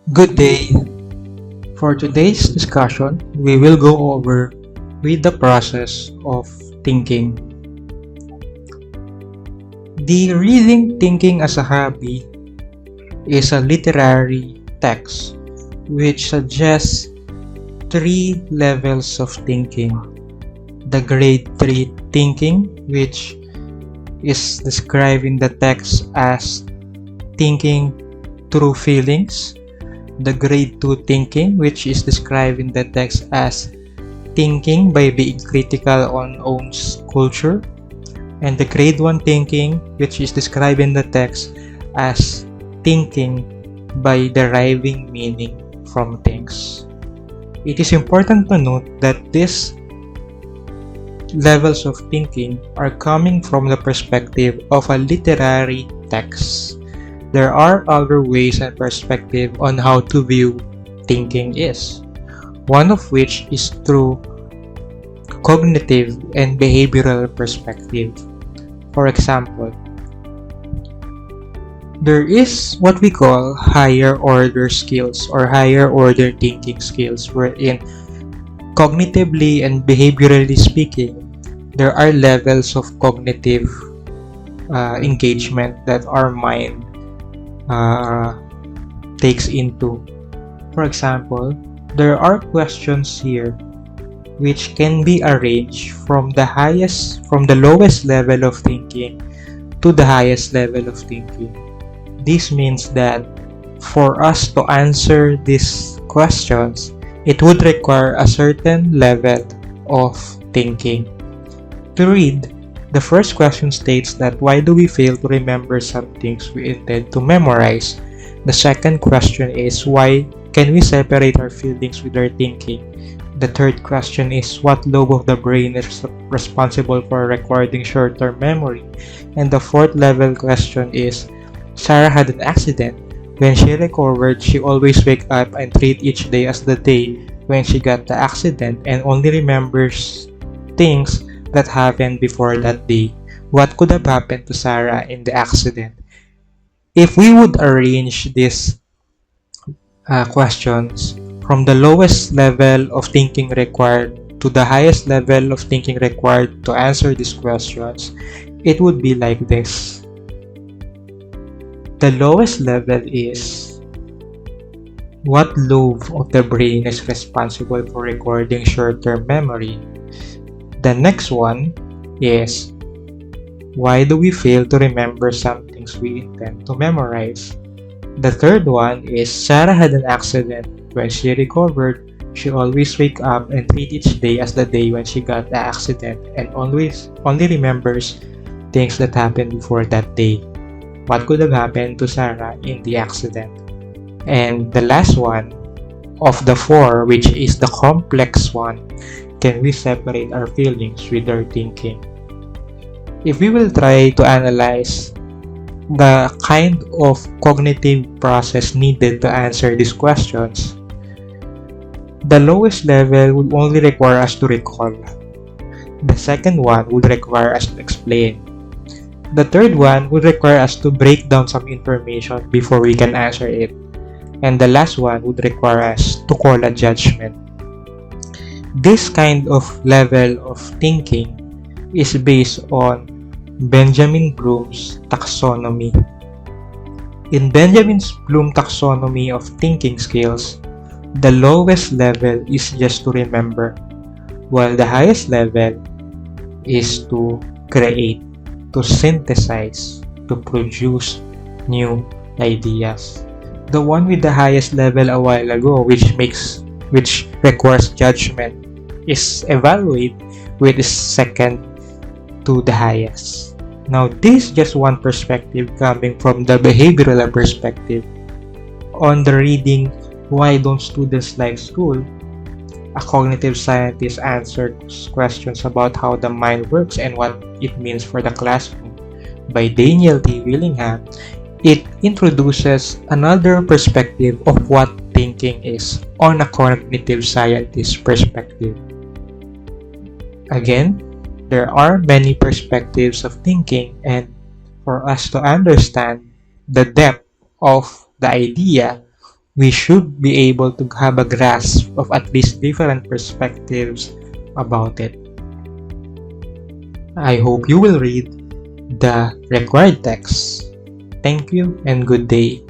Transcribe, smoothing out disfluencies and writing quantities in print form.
Good day. For today's discussion, we will go over with the process of thinking. The Reading Thinking as a Hobby is a literary text which suggests three levels of thinking. The grade 3 thinking, which is described in the text as thinking through feelings. The grade 2 thinking, which is described in the text as thinking by being critical on own culture, and the grade 1 thinking, which is described in the text as thinking by deriving meaning from things. It is important to note that these levels of thinking are coming from the perspective of a literary text. There are other ways and perspectives on how to view thinking is, one of which is through cognitive and behavioral perspective. For example, there is what we call higher order skills or higher order thinking skills, wherein cognitively and behaviorally speaking, there are levels of cognitive engagement that our mind takes into. For example, there are questions here which can be arranged from the lowest level of thinking to the highest level of thinking. This means that for us to answer these questions, it would require a certain level of thinking. To read, the first question states that why do we fail to remember some things we intend to memorize? The second question is why can we separate our feelings with our thinking? The third question is what lobe of the brain is responsible for recording short-term memory? And the fourth level question is Sarah had an accident. When she recovered, she always wake up and treat each day as the day when she got the accident and only remembers things that happened before that day. What could have happened to Sarah in the accident? If we would arrange these questions from the lowest level of thinking required to the highest level of thinking required to answer these questions, it would be like this. The lowest level is what lobe of the brain is responsible for recording short-term memory. The next one is why do we fail to remember some things we intend to memorize? The third one is Sarah had an accident. When she recovered, she always wake up and treat each day as the day when she got the accident and always only remembers things that happened before that day. What could have happened to Sarah in the accident? And the last one of the four, which is the complex one, can we separate our feelings with our thinking? If we will try to analyze the kind of cognitive process needed to answer these questions, the lowest level would only require us to recall. The second one would require us to explain. The third one would require us to break down some information before we can answer it. And the last one would require us to call a judgment. This kind of level of thinking is based on Benjamin Bloom's taxonomy. In Benjamin Bloom's taxonomy of thinking skills, the lowest level is just to remember, while the highest level is to create, to synthesize, to produce new ideas. The one with the highest level a while ago, which requires judgment, is evaluate with the second to the highest. Now, this is just one perspective coming from the behavioral perspective. On the reading, why don't students like school? A cognitive scientist answered questions about how the mind works and what it means for the classroom. By Daniel T. Willingham, it introduces another perspective of what thinking is on a cognitive scientist perspective. Again, there are many perspectives of thinking, and for us to understand the depth of the idea, we should be able to have a grasp of at least different perspectives about it. I hope you will read the required text. Thank you and good day.